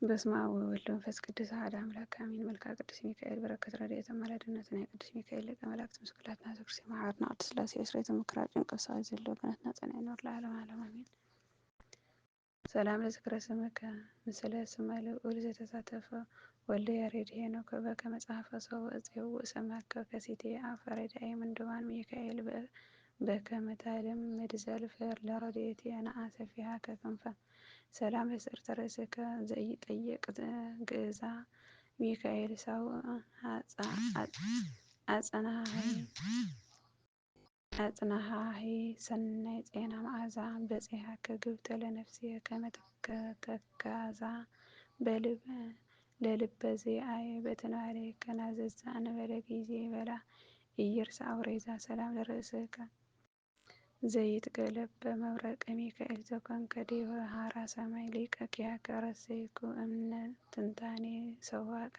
በስመ አብ ወወልድ ወመንፈስ ቅዱስ አሐዱ አምላክ አሜን። መልክዐ ቅዱስ ሚካኤል በረከት ረድኤተ አማላጅነቱ ናይ ቅዱስ ሚካኤል ሊቀ መላእክት ምስጉላት ናተ ክርስቲያን መሓረትና ቅድስት ሥላሴ እስሬተ ምክራር ጭንቀት ሰዓት ዘሎ ገነትና ጸና ይኖር ለዓለመ ዓለም አሜን። ሰላም ለዝክረ ስምከ ምስለ ስመ ልዑል ዘተሳተፈ ወልደ ያሬድ ሄኖክ በከመ ጸሐፈ ሰው እፄው ስመከ ከሲቴ አፈ ረዳኢ ምንዱባን ሚካኤል በከመ ታልምድ ዘልፈ ለረድኤቴ ነአሰ ፊሃከ ክንፈ ሰላም ለስዕርተ ርእስከ ዘኢጠየቅ ግእዛ ሚካኤል ሳውዕ አጽናሃይ ሰናይ ጤና መዓዛ በጺሐከ ግብተ ለነፍስየ ከመ ተካዛ ለልበ ዚአየ በትንባልከ ናዘዛ እንበለ ጊዜ በላ ኢይርሳዕ ወሬዛ ሰላም ለርእስከ ዘይትገለበ መብረቀ ሚካኤል ዘኮንከ ዲበ ሃራ ሰማይ ሊቀ ኪያከ ረሰይኩ እምነ ትንታኔ ሰዋቀ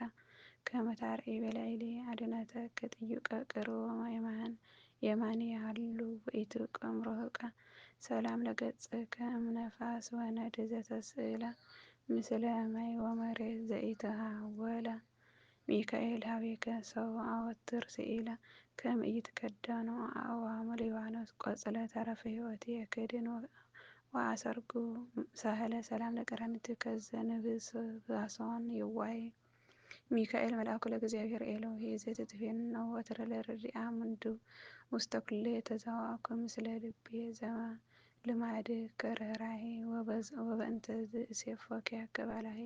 ከመ ታርኢይ በላዕሌ አድኅነተከ ጥዩቀ ቅርቦ የማነ ያህሉ ወኢትቆም ርሑቀ ሰላም ለገጽከ እምነፋስ ወነድ ዘተስእለ ምስለ ማይ ወመሬት ዘኢተሃወለ ሚካኤል ሀቤከ ሰብአ ወትር ስኢለ ከመ ኢይትከደኑ አዕዋም ሊባኖስ ቆጽለ ተረፈ ሕይወትየ ክድን ወአሰርጉ ሳህለ ሰላም ለቀራንብትከ ዘንብስባሶን ይዋይ ሚካኤል መልአኩ ለእግዚአብሔር ኤሎሄ ዘትትፌንዎ ወትረ ለረድኤታ ምንዱብ ውስተ ኩልየ ተዛዋኩ ምስለ ልቤ ልማድከ ርኅራኄ ወበእንተ ዝእሴፎ ኪያከ ባልሐ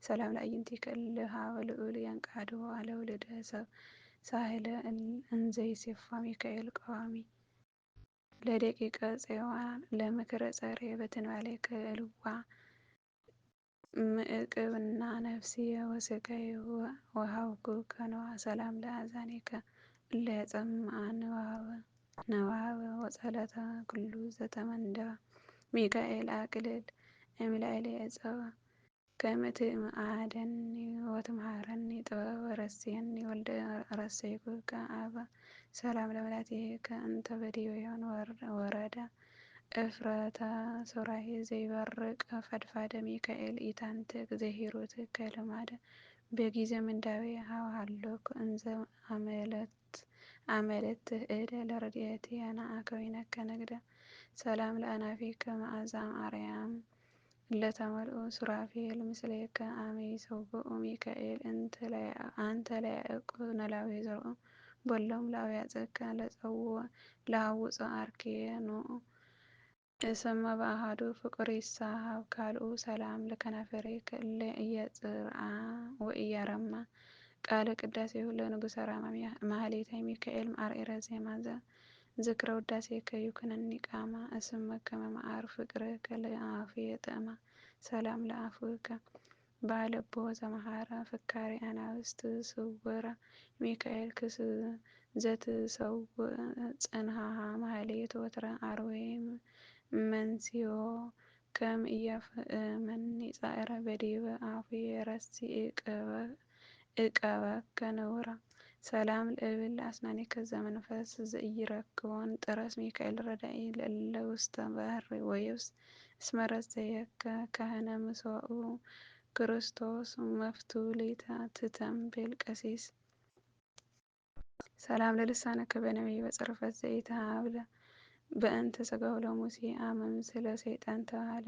ሰላም ለአዕይንቲከ እለ ሀበ ልዑል ያንቃድዎ ለውሉደ ሰብ ሳህለ እንዘይሴፎ ሚካኤል ቀዋሚ ለደቂቀ ጽዮን ለምክረ ጸርየ በትንባልከ እልዋ ምዕቅብና ነፍስየ ወሥጋየ ወሀብኩ ከንዋ ሰላም ለአዛኒከ እለ ያጸምዓ ንባበ ወጸሎተ ኩሉ ዘተመንደባ ሚካኤል አቅልል እምላዕሌ ዕፀወ ከመ ትምአደኒ ወትምሃረኒ ጥበበ ረስየኒ ወልደ ረሰይኩከ አበ ሰላም ለመላትሂከ እንተ በዲበዮን ወረዳ እፍረተ ሱራፌ ዘይበርቅ ፈድፋደ ሚካኤል ኢታንትክ ዘሂሩትከ ልማደ በጊዜ ምንዳቤ ሀብሃሎኩ እንዘ አመለት እደ ለረድኤትየ ነአከዊነከ ንግደ ሰላም ለአናፊከ መዓዛ አርያም ለተመልኡ ሱራፌል ምስሌከ አመ ይሰውኡ ሚካኤል አንተ ለያዕቆብ ኖላዊ ዘርኡ በሎሙ ለአብያጽከ ለሃውፆ አርክየ ኖኡ እስመ በአሐዱ ፍቁር ይሳሃብ ካልኡ ሰላም ለከናፍርከ እለ ኢየጽርዓ ወኢያረማ ቃለ ቅዳሴሁ ለንጉሠ ራማ ማህሌታይ ሚካኤል አርዕረ ዜማ ዝክረ ውዳሴከ ይኩነኒ ቃማ እስመ ከመ መዓር ፍቅርከ ለአፍየ ጥዕማ ሰላም ለአፍከ ባለቦ ዘመሃረ ፍካሬ አናብስት ስውራ ሚካኤል ዘትሰውእ ጽንሃሃ ማህሌት ወትረ አርዌ መንስዮ ከመ ኢያፍእመኒ ጻዕረ በዲበ አፍየ ረሲዕ ዕቀበከ ንቡራ ሰላም ለእብል አስናኒከ ዘመንፈስ ዘኢይረክቦን ጥረስ ሚካኤል ረዳኢ ለእለ ውስተ ባሕሪ ወየብስ እስመ ረሰየከ ካህነ ምስዋኡ ክርስቶስ መፍቱሊተ ትተንብል ቀሲስ ሰላም ለልሳነከ በነቢይ በጽርፈት ዘይተሃብለ በእንተ ሥጋሁ ለሙሴ አመ ምስለ ሰይጣን ተባህለ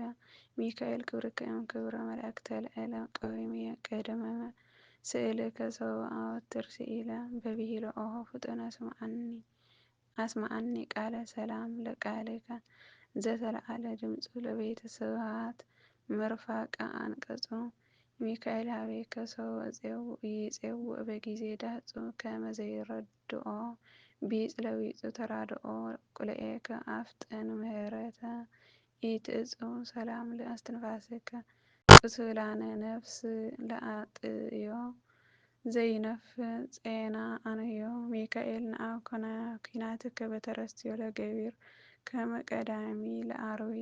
ሚካኤል ክብርከ እምክብረ መላእክት ልዕለ ቀዊምየ ቀደመ ስእልከ ሰብአ ወትር ስኢለ በብሂለ ኦሆ ፍጡነ አስማዓኒ ቃለ ሰላም ለቃልከ ዘተለዓለ ድምፁ ለቤተ ስብሐት ምርፋቀ አንቀጹ ሚካኤል ሀቤከ ሰብአ ይጼውእ በጊዜ ዳጹ ከመ ዘይረድኦ ቢጽ ለቢጹ ተራድኦ ቁልኤከ አፍጥን ምህረተ ኢትዕጽው ሰላም ለእስትንፋስከ ቁስላነ ነፍስ ለአጥዮ ዘይነፍዕ ፄና አንዮ ሚካኤል ንአብ ኩናትከ በተረስዮ ለገቢር ከመ ቀዳሚ ለአርዌ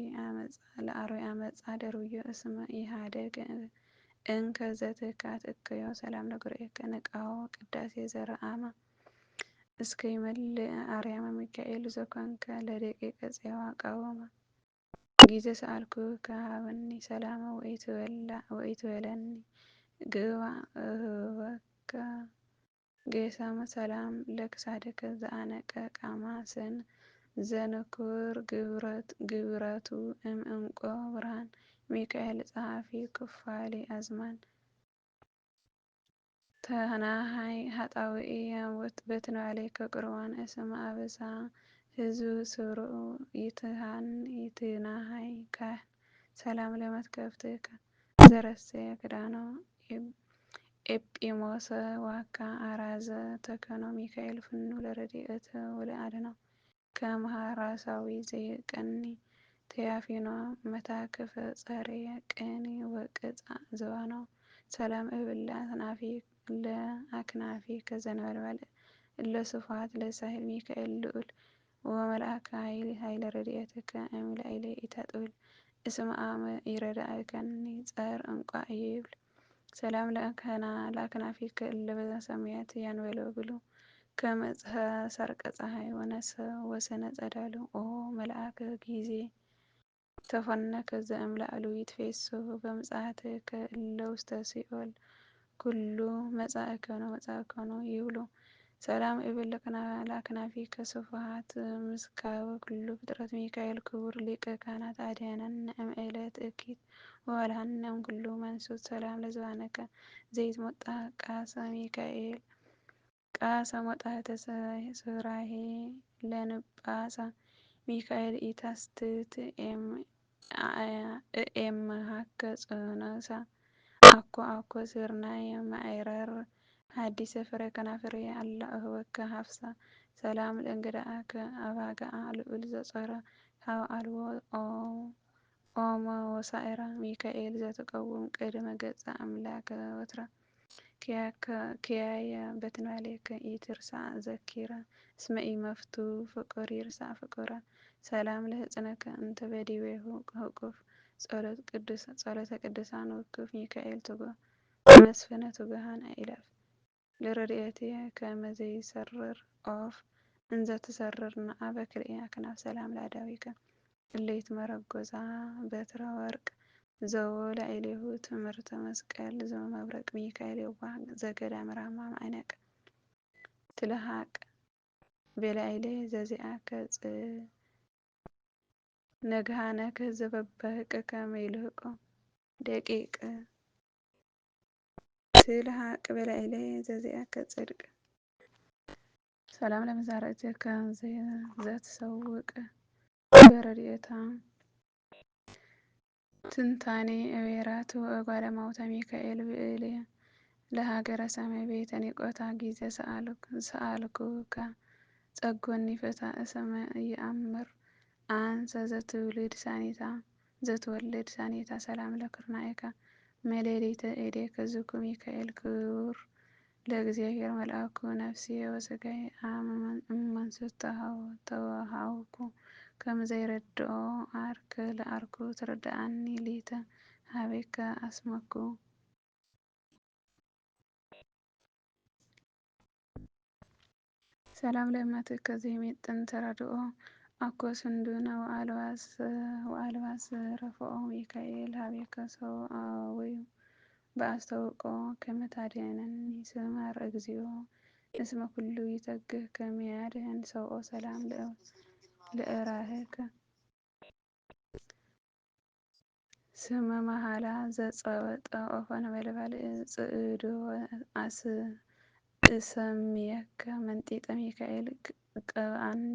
አመፃ ደርውዮ እስመ ኢሃደገ እንከ ዘትካት እከዮ ሰላም ለጉርኤከ ንቃዎ ቅዳሴ ዘረአማ እስከ ይመልእ አርያመ ሚካኤል ዘኮንከ ለደቂቀ ጽዮን ቃወማ ጊዜ ሰአልኩ ከሃበኒ ሰላመ ወኢትቤለኒ ግባእ እህበከ ጌሰመ ሰላም ለክሳድከ ዘአነቀ ቃማ ዘንክር ግብረቱ እምዕንቆ ብርሃን ሚካኤል ጸሓፊ ኩፋሌ አዝማን ተናሃይ ኃጣውኢ በትንባሌከ ቁርባን እስመ አበሳ ህዝብ ስሩዕ ይትናሃይ ካህን ሰላም ለመትከፍትከ ዘረሰየ ክዳኖ ኤጲሞሰ ዋካ አራዘ ተከኖ ሚካኤል ፍኑ ለረድኤተ ወለአድኅኖ ከመሃራሳዊ ዘይቀኒ ተያፊኖ መታክፈ ጸረየ ቅኒ ወቅጻእ ዝባኖ ሰላም እብል ለአክናፊከ ዘነበልባል እለ ስፉሃት ለሳህል ሚካኤል ልዑል ወመልአከ ኃይለ ረድኤትከ እምላዕሌ ኢታጥብል እስመ አመ ይረዳእከኒ ጸር እንቋ ይብል ሰላም ለአክናፊከ እለ በሰማያት ያንበለብሉ ከመ ሰርቀ ፀሐይ ወሰነ ጸዳሉ ኦ መልአከ ጊዜ ተፈነከ ዘእምላዕሉ ይትፌስሑ በምጽአትከ እለ ውስተ ሲኦል ኩሉ መጻእከኖ ይብሉ ሰላም እብል ለአክናፊከ ስፉሃት ምስካበ ኩሉ ፍጥረት ሚካኤል ክቡር ሊቀ ካህናት አድኅነነ እምዕለት እኪት ወባልሐነ እምኩሉ መንሱት ሰላም ለዝባነከ ዘይትሞጣ ቃሰ ሚካኤል ቃሰ ሞጣተ ስራሄ ለንጳሳ ሚካኤል ኢታስትት እኤምሃከ ጽኑሳ አኮ ስርናየ ማዕረር ሐዲሰ ፍሬ ከናፍርየ አላ እህበከ ሀፍሳ ሰላም ለእንግዳአከ አባግዓ ልዑል ዘጾረ ሀበ አልቦ ኦመ ወሳዕራ ሚካኤል ዘትቀውም ቅድመ ገጸ አምላከ ወትረ ኪያየ በትንባሌከ ኢትርሳዕ ዘኪረ እስመ ኢመፍቱ ፍቁር ይርሳዕ ፍቁረ ሰላም ለሕፅነከ እንተ በዲቤሁ ህቁፍ ጸሎተ ቅዱሳን ውክፍ ሚካኤል መስፍነ ትጉሃን አእላፍ ለረድኤትየ ከመ ዘይሰርር ዖፍ እንዘ ትሰርር ነአ በክልኤ አክናፍ ሰላም ለአዳዊከ እለ ይትመረጐዛ በትረ ወርቅ ዘቦ ላዕሌሁ ትእምርተ መስቀል ዘመብረቅ ሚካኤል የዋህ ዘገዳም ራማ ማዕነቅ ትለሃቅ በላዕሌ ዘዚአከ ነግሃነከ ዘበበህቀ ከመ ይልህቆ ደቂቅ ትልሃቅ በላዕሌ ዘዚአከ ጽድቅ ሰላም ለመዛርዕትከ ዘትሰውቅ በረድኤታ ትንታኔ እቤራት ወእጓለ እማውታ ሚካኤል ብዕልየ ለሀገረ ሰማይ ቤተ ኒቆታ ጊዜ ሰአልኩከ ጸጎኒ ፍትሐ እስመ ኢየአምር አንሰ ዘትወልድ ሳኒታ ሰላም ለክርናኤከ መሌሊተ እዴከ ዝኩ ሚካኤል ክቡር ለእግዚአብሔር መልአኩ ነፍስየ ወሥጋየ እመንሱት ተወሃብኩ ከመ ዘይረድኦ አርክ ለአርኩ ትረድአኒ ሊተ ሀቤከ አስመኩ ሰላም ለእመትከ ዘይሜጥን ተራድኦ አኮ ስንዱነ ወአልባስ ረፍኦ ሚካኤል ሀቤከ ሰብአዊሁ በአስተውቆ ከመ ታድኅነኒ ስማረ እግዚኦ እስመ ኩሉ ይተግህ ከመ ያድኅን ሰብኦ ሰላም ለእራህከ ስመ መሃላ ዘጸወጠ ኦፈ ነበልባል ጽዕድወ እሰምየከ መንጢጠ ሚካኤል ቅብአኒ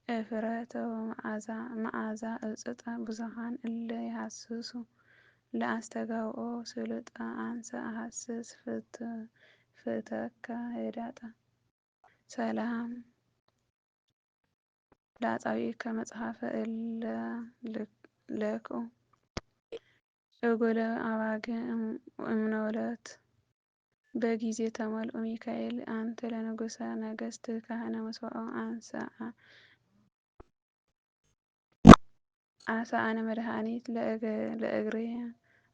እፍረተ ወመዓዛ እጽጠ ብዙኃን እለ ይሃስሱ ለአስተጋብኦ ስሉጠ አንሰ አሐስስ ፍትከ ህዳጣ ሰላም ለአጻብዕከ መጽሐፈ እለ ለክዑ እጉለ አባግዕ እምኖለት በጊዜ ተመልኡ ሚካኤል አንተ ለንጉሠ ነገሥት ካህነ ምስዋዕ አሳ አነ መድኃኒት ለእግርየ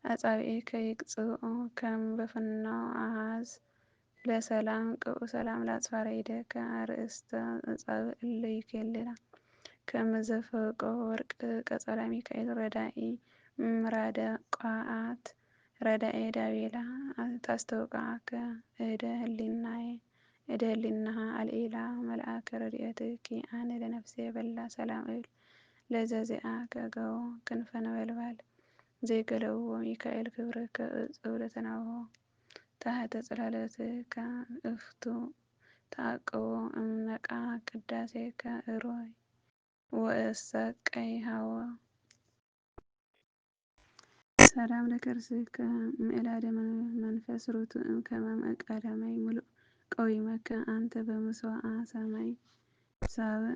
አጻብዕከ ይቅጽኡ ከም በፍናው አሐዝ ለሰላም ቅብኡ ሰላም ለአጽፋረ እዴከ አርእስተ እጸብእ እለ ይኬልላ ከመዘፈቆ ወርቅ ቀጸላ ሚካኤል ረዳኢ ምራደ ቋዓት ረዳኤ ዳቤላ ታስተውቃዓከ እደ ህሊናሃ አልዒላ መልአከ ረድኤትኪ ኣነ ለነፍሴ በላ ሰላም እብል ለዘዚአከ ገቦ ክንፈ ነበልባል ዘይገለብዎ ሚካኤል ክብርከ እጽው ለተናብቦ ታሕተ ጽላሎትከ እፍቱ ተዓቅቦ እምነቃ ቅዳሴከ እሮይ ወእሰቀይ ሃወ ሰላም ለከርስከ ምዕላደ መንፈስ ርቱዕ ከመ ምዕቃለ ማይ ምሉእ ቀዊመከ አንተ በምስዋዓ ሰማይ ሳብዕ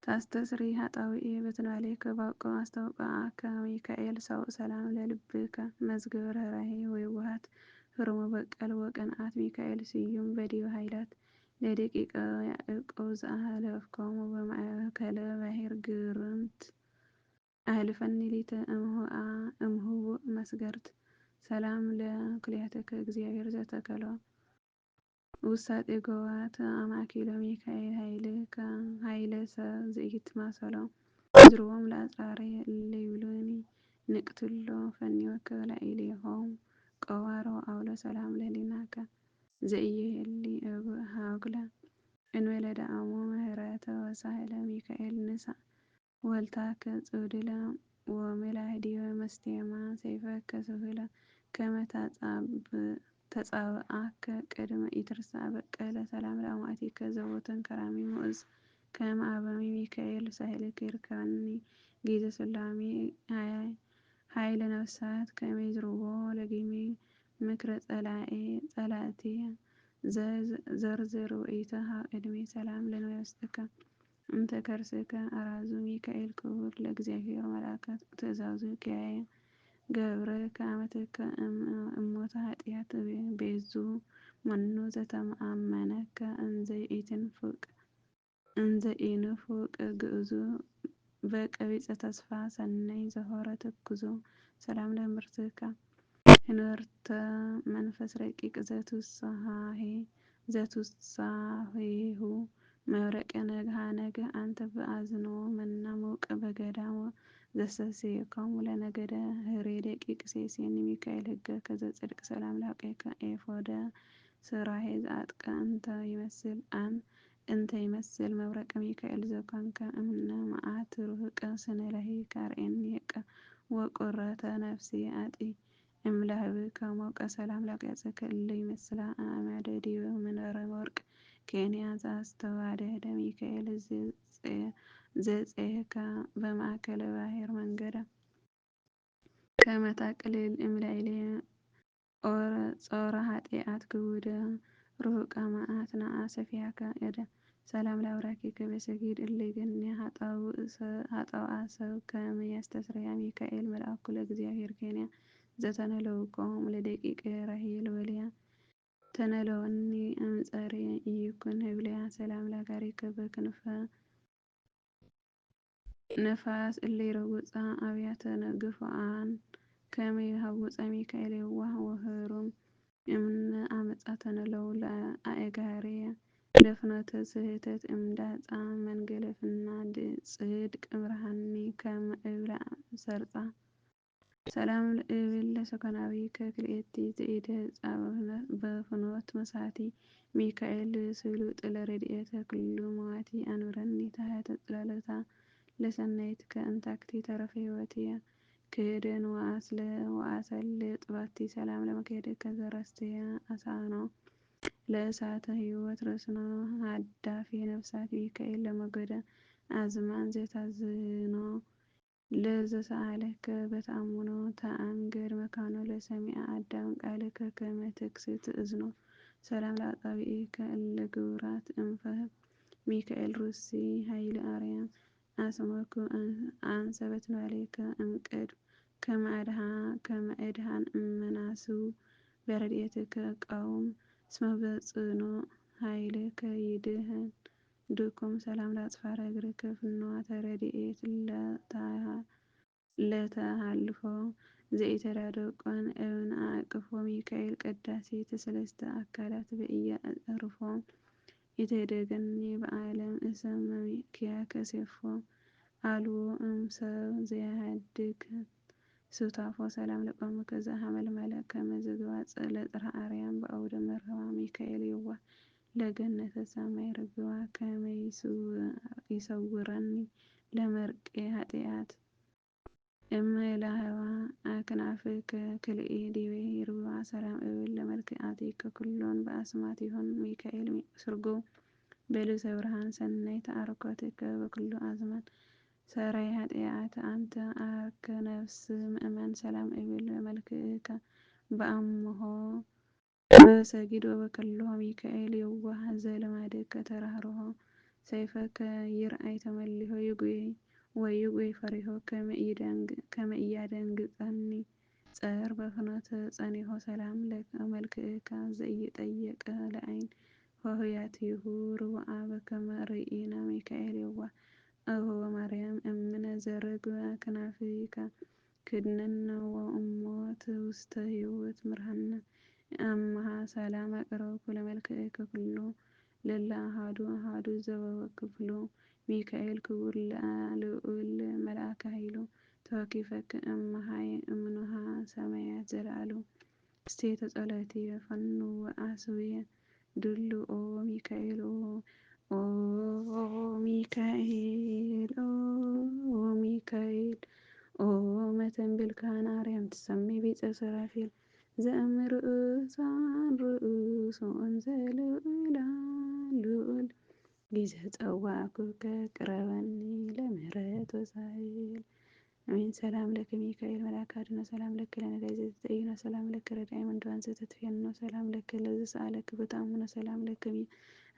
ታስተስሪ ኃጣውኢ በትንባሌከ ባቆ አስተውቃዓከ ሚካኤል ሳውዕ ሰላም ለልብከ መዝገበ ርኅራኄ ወየዋሃት ህርሙ በቀል ወቅንዓት ሚካኤል ስዩም በዲበ ኃይላት ለደቂቀ ያዕቆብ ዘአሃለፍኮሙ በማእከለ ባሕር ግርምት አህልፈኒ ሊተ እምኅቡእ መስገርት ሰላም ለክልኤተከ እግዚአብሔር ዘተከሎ ውሳጤ ጎባት አማኪሎ ሚካኤል ኃይለ ሰብ ዘኢትማሰሎ ዝርቦም ለአጽራረ እለ ይብሉኒ ንቅትሎ ፈኒወከ ላዕሌሆሙ ቆዋሮ አውሎ ሰላም ለሕሊናከ ዘኢይሄሊ ሃጉለ እንበለ ዳእሙ ምህረተ ወሳህለ ሚካኤል ንሳእ ወልታከ ጽውድለ ወምላህ ዲበ መስቴማ ሰይፈከ ስሁለ ከመ ተጻብአከ ቅድመ ኢትርሳዕ በቀለ ሰላም ለአማእቲከ ዘቦተን ከራሚ ሙዕዝ ከመ አበዊ ሚካኤል ሳህልከ ይርከበኒ ጊዜ ስላሜ ኃይለ ነፍሳት ከመ ይዝርዎ ለጊሜ ምክረ ጸላእትየ ዘርዝር ውእይተ ሀብ ዕድሜ ሰላም ለነፍስከ እንተ ከርስከ አራዙ ሚካኤል ክቡር ለእግዚአብሔር መልአከ ትእዛዙ ኪያየ ገብረ ከአመትከ እሞተ ኃጢአት ቤዙ መኑ ዘተአመነከ እንዘ ኢንፉቅ ግእዙ በቀቢጸ ተስፋ ሰናይ ዘሆረ ትኩዙ ሰላም ለእምብርትከ ህንወርተ መንፈስ ረቂቅ ዘቱሳሄሁ መብረቀ ነግሃ ነግህ አንተ በአዝኖ መና መውቅ በገዳም ዘሰሴኮሙ ለነገደ ህሬ ደቂቅ ሴሴኒ ሚካኤል ህገ ከዘጽድቅ ሰላም ለአውቄከ ኤፎደ ስራሄ ዘአጥቀ እንተ ይመስል መብረቀ ሚካኤል ዘኮንከ እምነ መዓት ርሁቀ ስነለሂ ካርኤኒቀ ወቁረተ ነፍሴ አጢ እምላህብከ ሞቀ ሰላም ለአቅያጽከ እለ ይመስላ አእማደ ዲበ መንበረ ወርቅ ኬንያ ዘአስተዋደደ ሚካኤል ዘፄከ በማእከለ ባሕር መንገደ ከመ ታቅልል እምላዕሌየ ጾረ ኃጢአት ክቡደ ርሁቀ መዓት ነአ ሰፊሃከ እደ ሰላም ለአውራኪከ በሰጊድ እለ ይገንያ ኃጣውአ ሰብ ከመ ያስተስርያ ሚካኤል መልአኩ ለእግዚአብሔር ኬንያ ዘተነለውኮሙ ለደቂቀ ራሔል ወልያ ተነለወኒ እምጸሬ ኢይኩን ህብልያ ሰላም ለአጋሪከ በክንፈ ነፋስ እለ ይረውጻ አብያተ ግፉዓን ከመ ይሃውጻ ሚካኤል የዋህ ወህሩም እምነ አመፃ ተነለው ለአእጋርየ ለፍኖተ ስሕተት እምዳፃ መንገለ ፍና ጽድቅ ምርሃኒ ከመ እብላዕ ሰርፃ ሰላም እብል ለሰኮናዊከ ክልኤቲ ዘኢደ ህፃ በፍኖት መሳቲ ሚካኤል ስሉጥ ለረድኤተ ኩሉ መዋቲ አንብረኒ ታሕተ ጽላሎታ ለሰናይትከ እንታክቲ ተረፈ ሕይወትየ ክህደን ወአሰለ ጥባቲ ሰላም ለመክየድከ ዘረስተየ አሳኖ ለእሳተ ሕይወት ረስኖ ሃዳፊ ነፍሳት ሚካኤል ለመጎደ አዝማን ዘታዝኖ ለዘሰአለከ በተአምኖ ተአንገድ መካኖ ለሰሚዐ አዳም ቃልከ ከመ ትክስት እዝኖ ሰላም ለአጣብዒከ እለ ግቡራት እምፈህብ ሚካኤል ሩሲ ኃይለ አርያም አስመኩ አንሰ በትንባሌከ እምቅድም ከመ እድኃን እመናስው በረድኤትከ ቃውም እስመ በጽኖ ኃይልከ ይድህን ድኩም ሰላም ለአጽፋረ እግርከ ፍኖተ ረድኤት ለተሃልፎ ዘኢተዳደቆን እብን አቅፎ ሚካኤል ቀዳሴ ተሰለስተ አካላት በኢየ አዕርፎም ኢትህደገኒ በዓለም እሰመ ኪያከ ሴፎ አልቦ እምሰብ ዘያሃድግ ሱታፎ ሰላም ለቆምከ ዘሐመልማለ ከመ ዝግባጽ ለጽርሐ አርያም በአውደ መርህባ ሚካኤል የዋህ ለገነተ ሰማይ ርግባ ከመ ይሰውረኒ ለመርቄ ኃጢአት እምላህባ አክናፍከ ክልኤ ዲቤ ርግባ ሰላም እብል ለመልክዓቲከ ኩሎን በአስማቲሆን ሚካኤል ስርጎው በልብሰ ብርሃን ሰናይ ተአርኮትከ በኩሉ አዝማን ሰራይ ኃጢአት አንተ አርከ ነፍስ ምእመን ሰላም እብል በመልክዕከ በአምሆ በሰጊድ ወበከልሆ ሚካኤል የዋህ ዘልማድከ ተራህርሆ ሰይፈከ ይርአይ ተመሊሆ ወይጉይ ፈሪሆ ከመ ኢያደንግጸኒ ጸር በፍኖተ ጸኒሆ ሰላም ለመልክዕከ ዘኢይጠየቀ ለዓይን ሆህያቲሁ ርውአ በከመ ርኢና ሚካኤል የዋህ እሆ ማርያም እምነ ዘርግብ አክናፍከ ክድነነ ወእሞት ውስተ ህይወት ምርሃነ አምሃ ሰላም አቅረብኩ ለመልክዕከ ኩሎ ለለ አሃዱ አሃዱ ዘበክፍሎ ሚካኤል ክቡር ልዑል መልአከ ኃይሉ ተወኪፈከ እምሃይ እምኖሃ ሰማያት ዘለዓሉ እስቴተ ጸሎትየ ፈኑ ወአስብየ ድሉ ኦ ሚካኤል ኦ ሚካኤል ኦ ሚካኤል ኦ መተንብልካን አርያም ትሰመይ ቤጸ ሰራፊል ዘእምርእሳን ርእሱ እንዘ ልዑላን ልዑል ይዘጸዋዕኩከ ቅረበኒ ለምህረት ወሳይል አሜን። ሰላም ለከ ሚካኤል መልአከ አድኅኖ ሰላም ለከ ለነዳይ ዘትዘይኖ ሰላም ለከ ረዳኢ ምንዱባን ዘተትፌኖ ሰላም ለከ ለዘሰአለከ በተአምኖ ሰላም ለከ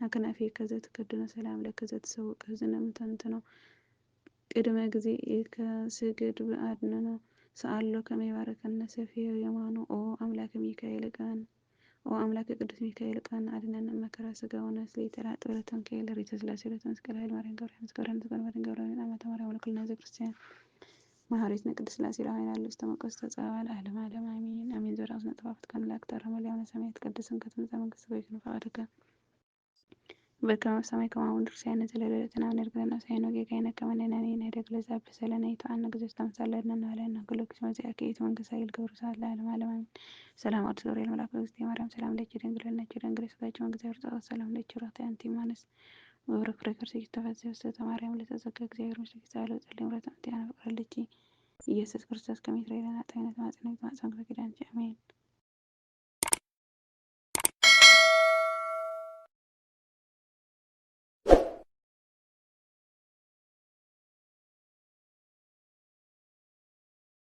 አክናፌከ ዘትከድኖ ሰላም ለከ ዘትሰውቅ ዝንምተንትኖ ቅድመ ጊዜከ ስግድ በአድኅኖ ሰአሎ ከመ ይባርከነ ሰፊየ የማኑ ኦ አምላከ ሚካኤል ቀን ኦ አምላከ ቅዱስ ሚካኤል ቀን አድነን መከራ ሥጋ ወነፍስ ለይተላጥ ወለተንከይለ ሪተ ስላሴ ወለተመስቀል ኃይል ማርያም ገብረ ገብረ ገብረ ገብረ አማተ ማርያም ወለኩልነ ህዝበ ክርስቲያን መሐሪትነ ቅድስት ስላሴ ለኃይል አለ ተመቆስ ተጸባል ዓለም ዓለም አሜን አሜን። ዘራስ ነጥፋት ከመላእክት ተረመል ያውነ ሰማያት ቅድስን ከትምጻ መንግስት ወይክን ፈቃድከ በከመ በሰማይ ከማሁ ምድር ሲሳየነ ዘለለዕለትነ ሀበነ ርግበነ አበሳየነ ወጌጋየነ ከመ ንሕነኒ ንኅደግ ለዘአበሰ ለነ ኢትሐነ እግዚእነ ተምሳሌትነ ንባልየነ ኩሎ ጊዜ ወዚአከ ይእቲ መንግሥት ኃይል ክብር ስብሐት ለዓለመ ዓለም አሜን። ሰላም ቅዱስ ገብርኤል መልአከ እግዝእትየ ማርያም ሰላም ለኪ ድንግል ወለነኪ ድንግል ሥጋኪ ወእግዚአብሔር ጸባኦት ሰላም ለኪ ርኅት አንቲ እማንስት ወብሩክ ፍሬ ከርሥኪ ተፈሥሒ ፍስሕተ ማርያም ለተጸጋ እግዚአብሔር ምስሌኪ ጸአለ ጸልም ምሕረተ እምቲአነ ፍቅረ ልኪ ኢየሱስ ክርስቶስ ከመ ይትረፈይ ለነ ኃጣውኢነ ተማጽነነ ተማጽነንኩ በኪዳንኪ አሜን።